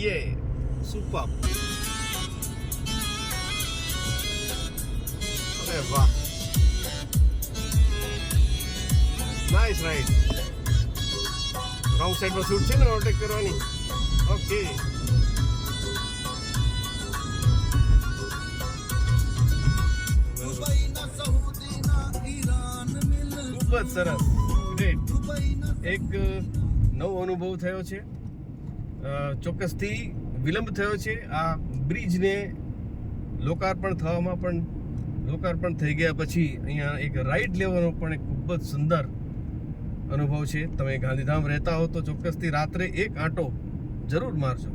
ये सुपर अरे वाह नाइस राइड रॉन्ग साइड में शूट છે ને ઓવરટેક કરવાની ઓકે ખૂબ જ સરસ ગ્રેટ એક નવો અનુભવ થયો છે ચોક્કસથી વિલંબ થયો છે આ બ્રિજને લોકાર્પણ થવામાં પણ લોકાર્પણ થઈ ગયા પછી અહીંયા એક રાઈડ લેવાનો પણ એક ખૂબ જ સુંદર અનુભવ છે તમે ગાંધીધામ રહેતા હો તો ચોક્કસથી રાત્રે એક આંટો જરૂર મારજો